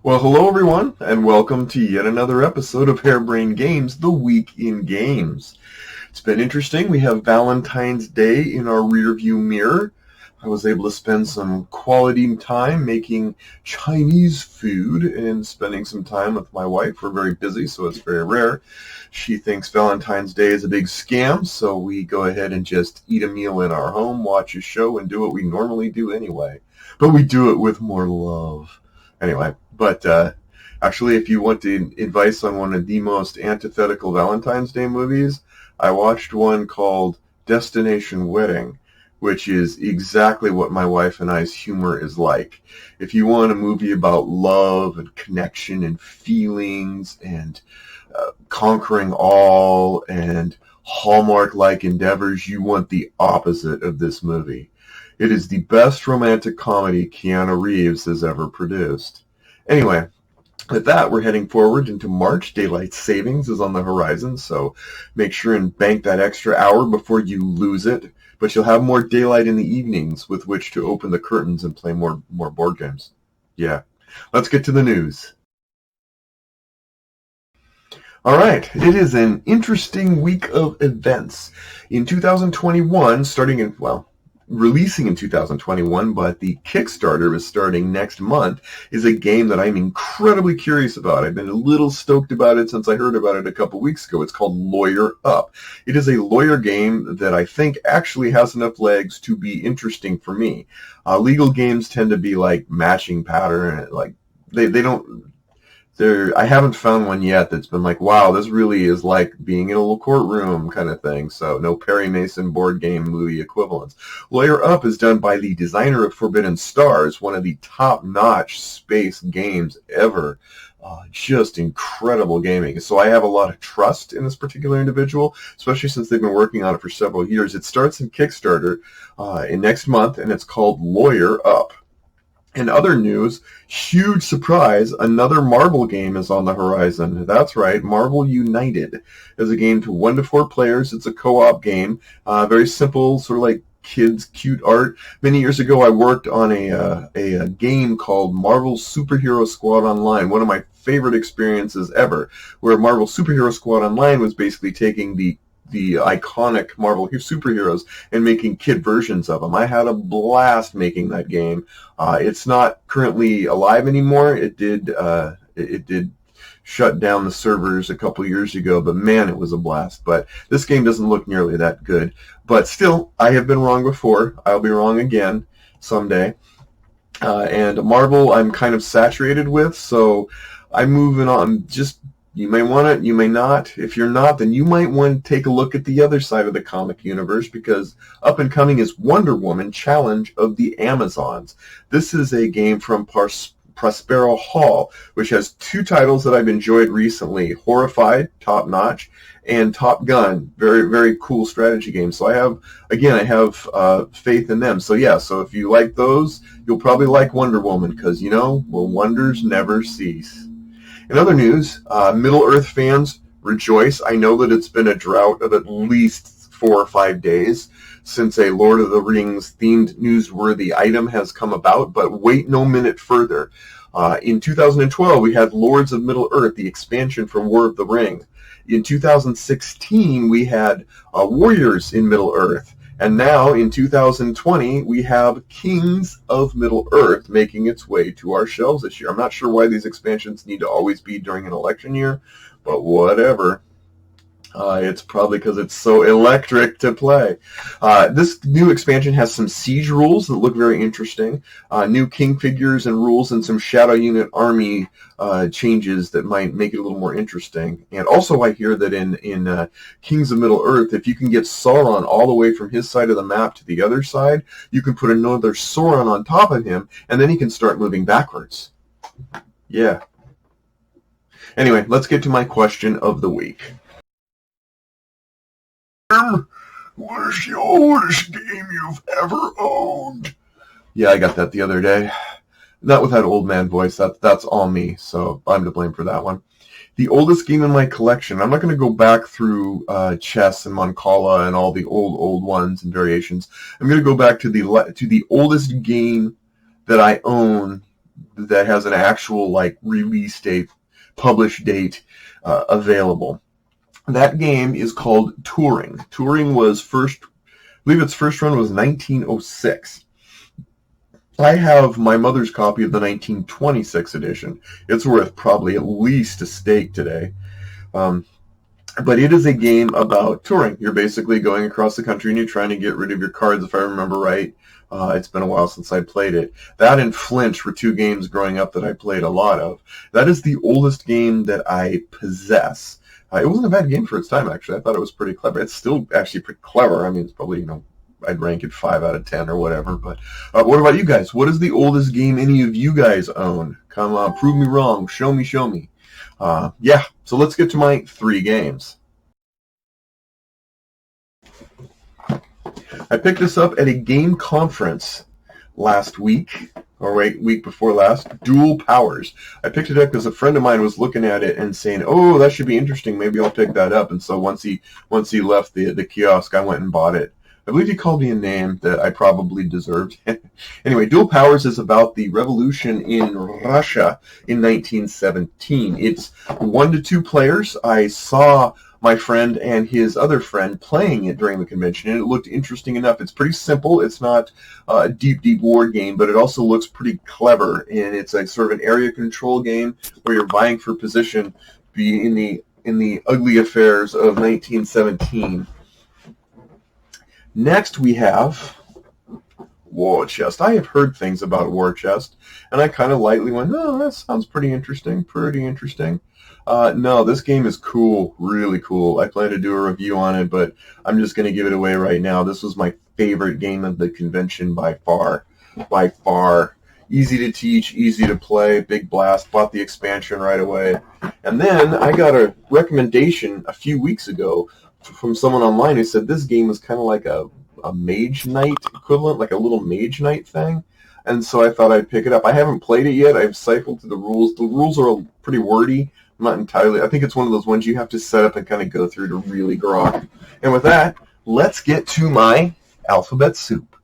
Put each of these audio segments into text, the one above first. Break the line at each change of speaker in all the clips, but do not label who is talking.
Well, hello everyone, and welcome to yet another episode of Harebrained Games, the Week in Games. It's been interesting. We have Valentine's Day in our rearview mirror. I was able to spend some quality time making Chinese food and spending some time with my wife. We're very busy, so it's very rare. She thinks Valentine's Day is a big scam, so we go ahead and just eat a meal in our home, watch a show, and do what we normally do anyway. But we do it with more love. Anyway, but actually, if you want advice on one of the most antithetical Valentine's Day movies, I watched one called Destination Wedding, which is exactly what my wife and I's humor is like. If you want a movie about love and connection and feelings and conquering all and Hallmark-like endeavors, you want the opposite of this movie. It is the best romantic comedy Keanu Reeves has ever produced. Anyway, with that, we're heading forward into March. Daylight savings is on the horizon, so make sure and bank that extra hour before you lose it. But you'll have more daylight in the evenings with which to open the curtains and play more board games. Yeah. Let's get to the news. All right, it is an interesting week of events. In 2021, releasing in 2021, but the Kickstarter is starting next month, is a game that I'm incredibly curious about. I've been a little stoked about it since I heard about it a couple weeks ago. It's called Lawyer Up. It is a lawyer game that I think actually has enough legs to be interesting for me. Legal games tend to be like matching pattern, like they don't... I haven't found one yet that's been like, wow, this really is like being in a little courtroom kind of thing. So no Perry Mason board game movie equivalents. Lawyer Up is done by the designer of Forbidden Stars, one of the top-notch space games ever. Just incredible gaming. So I have a lot of trust in this particular individual, especially since they've been working on it for several years. It starts in Kickstarter in next month, and it's called Lawyer Up. In other news, huge surprise, another Marvel game is on the horizon. That's right, Marvel United is a game to 1 to 4 players. It's a co-op game, very simple, sort of like kids' cute art. Many years ago, I worked on a game called Marvel Superhero Squad Online, one of my favorite experiences ever, where Marvel Superhero Squad Online was basically taking the iconic Marvel superheroes and making kid versions of them. I had a blast making that game. It's not currently alive anymore. It did shut down the servers a couple years ago, but man, it was a blast. But this game doesn't look nearly that good. But still, I have been wrong before. I'll be wrong again someday. And Marvel, I'm kind of saturated with, so I'm moving on. You may want it, you may not. If you're not, then you might want to take a look at the other side of the comic universe, because up and coming is Wonder Woman Challenge of the Amazons. This is a game from Prospero Hall, which has 2 titles that I've enjoyed recently, Horrified, top notch, and Top Gun, very, very cool strategy game. So I have faith in them. So yeah, so if you like those, you'll probably like Wonder Woman, because, wonders never cease. In other news, Middle-earth fans, rejoice. I know that it's been a drought of at least 4 or 5 days since a Lord of the Rings themed newsworthy item has come about, but wait no minute further. In 2012, we had Lords of Middle-earth, the expansion for War of the Ring. In 2016, we had Warriors in Middle-earth. And now, in 2020, we have Kings of Middle-earth making its way to our shelves this year. I'm not sure why these expansions need to always be during an election year, but whatever. It's probably because it's so electric to play. This new expansion has some siege rules that look very interesting, new king figures and rules, and some shadow unit army changes that might make it a little more interesting. And also I hear that in Kings of Middle-earth, if you can get Sauron all the way from his side of the map to the other side, you can put another Sauron on top of him, and then he can start moving backwards. Yeah. Anyway, let's get to my question of the week. What is the oldest game you've ever owned? Yeah, I got that the other day. Not with that old man voice. That's all me, so I'm to blame for that one. The oldest game in my collection. I'm not going to go back through chess and Mancala and all the old ones and variations. I'm going to go back to the oldest game that I own that has an actual like release date, published date available. That game is called Touring. Touring was first, I believe its first run was 1906. I have my mother's copy of the 1926 edition. It's worth probably at least a steak today. But it is a game about touring. You're basically going across the country and you're trying to get rid of your cards, if I remember right. It's been a while since I played it. That and Flinch were two games growing up that I played a lot of. That is the oldest game that I possess. It wasn't a bad game for its time, actually. I thought it was pretty clever. It's still actually pretty clever. I mean, it's probably, I'd rank it 5 out of 10 or whatever. But what about you guys? What is the oldest game any of you guys own? Come on, prove me wrong. Show me. Yeah, so let's get to my 3 games. I picked this up at a game conference last week, or week before last, Dual Powers. I picked it up because a friend of mine was looking at it and saying, oh, that should be interesting, maybe I'll pick that up. And so once he left the kiosk, I went and bought it. I believe he called me a name that I probably deserved. Anyway, Dual Powers is about the revolution in Russia in 1917. It's 1 to 2 players. I saw my friend and his other friend playing it during the convention, and it looked interesting enough. It's pretty simple. It's not a deep war game, but it also looks pretty clever, and it's a sort of an area control game where you're vying for position in the ugly affairs of 1917. Next we have War Chest. I have heard things about War Chest, and I kind of lightly went, oh, that sounds pretty interesting. No, this game is cool, really cool. I plan to do a review on it, but I'm just going to give it away right now. This was my favorite game of the convention by far. Easy to teach, easy to play, big blast. Bought the expansion right away. And then I got a recommendation a few weeks ago from someone online who said this game was kind of like a Mage Knight equivalent, like a little Mage Knight thing. And so I thought I'd pick it up. I haven't played it yet. I've cycled through the rules. The rules are pretty wordy. Not entirely. I think it's one of those ones you have to set up and kind of go through to really grok. And with that, let's get to my alphabet soup.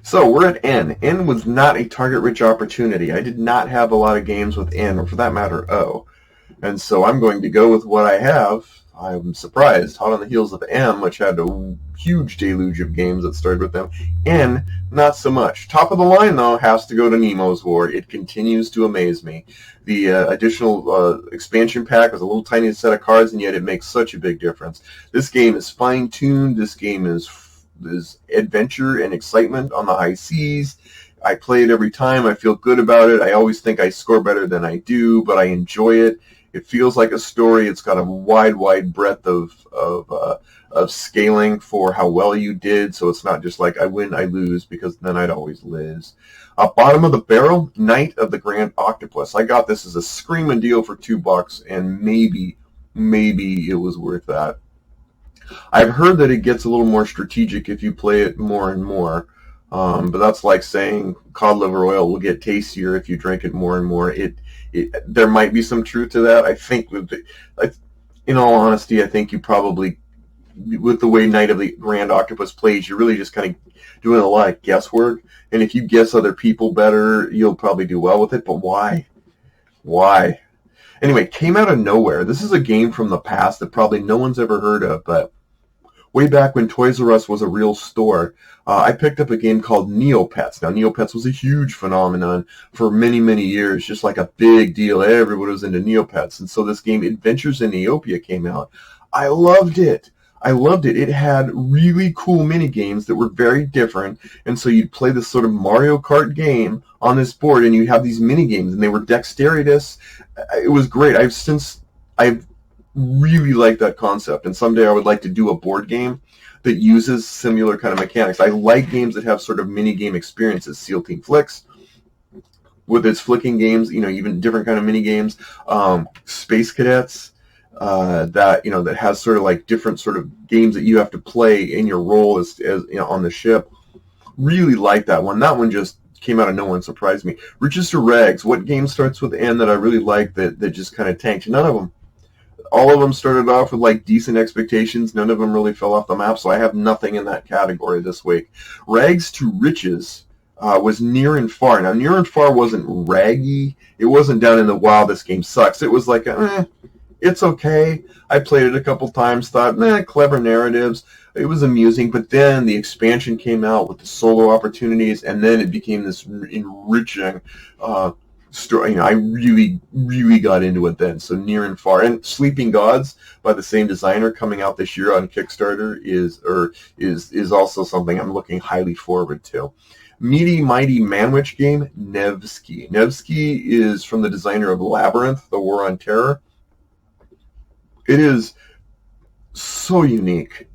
So we're at N. N was not a target-rich opportunity. I did not have a lot of games with N, or for that matter, O. And so I'm going to go with what I have. I'm surprised, hot on the heels of M, which had a huge deluge of games that started with them. N, not so much. Top of the line, though, has to go to Nemo's War. It continues to amaze me. The additional expansion pack was a little tiny set of cards, and yet it makes such a big difference. This game is fine-tuned. This game is adventure and excitement on the high seas. I play it every time. I feel good about it. I always think I score better than I do, but I enjoy it. It feels like a story. It's got a wide breadth of scaling for how well you did, so it's not just like I win, I lose, because then I'd always lose. Bottom of the barrel, Knight of the Grand Octopus. I got this as a screaming deal for $2, and maybe it was worth that. I've heard that it gets a little more strategic if you play it more and more, but that's like saying cod liver oil will get tastier if you drink it more and more. There might be some truth to that. I think, in all honesty, I think you probably, with the way Knight of the Grand Octopus plays, you're really just kind of doing a lot of guesswork. And if you guess other people better, you'll probably do well with it. But why? Anyway, came out of nowhere. This is a game from the past that probably no one's ever heard of, but way back when Toys R Us was a real store, I picked up a game called Neopets. Now, Neopets was a huge phenomenon for many years, just like a big deal. Everybody was into Neopets. And so this game, Adventures in Neopia, came out. I loved it. It had really cool mini games that were very different. And so you'd play this sort of Mario Kart game on this board, and you'd have these mini games, and they were dexterous. It was great. I've really liked that concept, and someday I would like to do a board game that uses similar kind of mechanics. I like games that have sort of mini game experiences. SEAL Team Flicks, with its flicking games, even different kind of mini games. Space Cadets, that has sort of like different sort of games that you have to play in your role as on the ship. Really like that one. That one just came out of nowhere and surprised me. Riches to Rags. What game starts with N that I really like that just kind of tanked? None of them. All of them started off with like decent expectations. None of them really fell off the map, so I have nothing in that category this week. Rags to Riches was Near and Far. Now, Near and Far wasn't raggy. It wasn't down in the wow, this game sucks. It was like, it's okay. I played it a couple times, thought, clever narratives. It was amusing, but then the expansion came out with the solo opportunities, and then it became this enriching story. I really, really got into it then. So Near and Far, and Sleeping Gods by the same designer, coming out this year on Kickstarter, is also something I'm looking highly forward to. Meaty Mighty Manwich game, Nevsky. Nevsky is from the designer of Labyrinth, The War on Terror. It is so unique.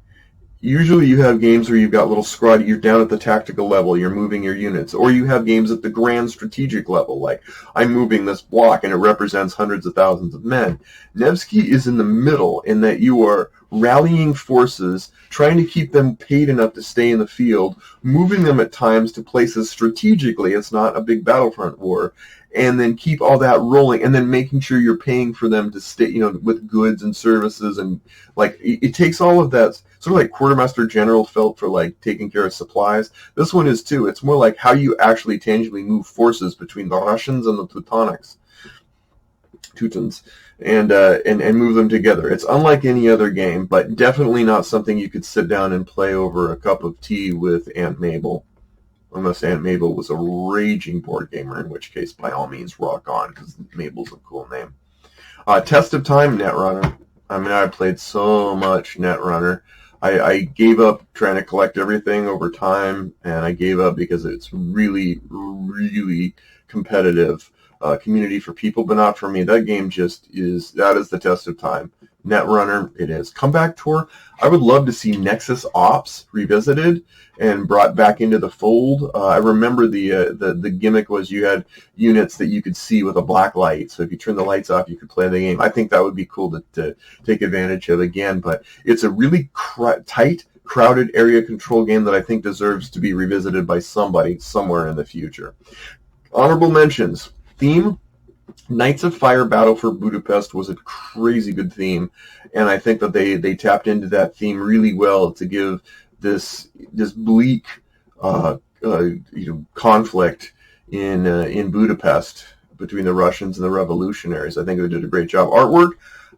Usually you have games where you've got little squad, you're down at the tactical level, you're moving your units, or you have games at the grand strategic level, like I'm moving this block and it represents hundreds of thousands of men. Nevsky is in the middle in that you are rallying forces, trying to keep them paid enough to stay in the field, moving them at times to places strategically, it's not a big battlefront war, and then keep all that rolling, and then making sure you're paying for them to stay, with goods and services, and like it takes all of that, sort of like Quartermaster General felt for like taking care of supplies. This one is too. It's more like how you actually tangibly move forces between the Russians and the Teutons, and move them together. It's unlike any other game, but definitely not something you could sit down and play over a cup of tea with Aunt Mabel. Unless Aunt Mabel was a raging board gamer, in which case, by all means, rock on, because Mabel's a cool name. Test of Time, Netrunner. I played so much Netrunner. I gave up trying to collect everything over time, and I gave up because it's really, really competitive community for people, but not for me. That game that is the test of time. Netrunner, it is. Comeback Tour, I would love to see Nexus Ops revisited and brought back into the fold. I remember the gimmick was you had units that you could see with a black light, so if you turn the lights off, you could play the game. I think that would be cool to take advantage of again, but it's a really tight, crowded area control game that I think deserves to be revisited by somebody somewhere in the future. Honorable mentions. Theme, Knights of Fire Battle for Budapest was a crazy good theme, and I think that they tapped into that theme really well to give this bleak conflict in Budapest between the Russians and the revolutionaries. I think they did a great job. Artwork,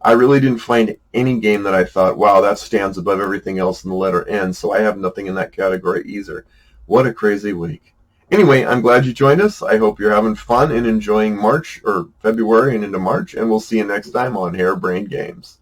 I really didn't find any game that I thought, wow, that stands above everything else in the letter N, so I have nothing in that category either. What a crazy week. Anyway, I'm glad you joined us. I hope you're having fun and enjoying March or February and into March, and we'll see you next time on Harebrained Games.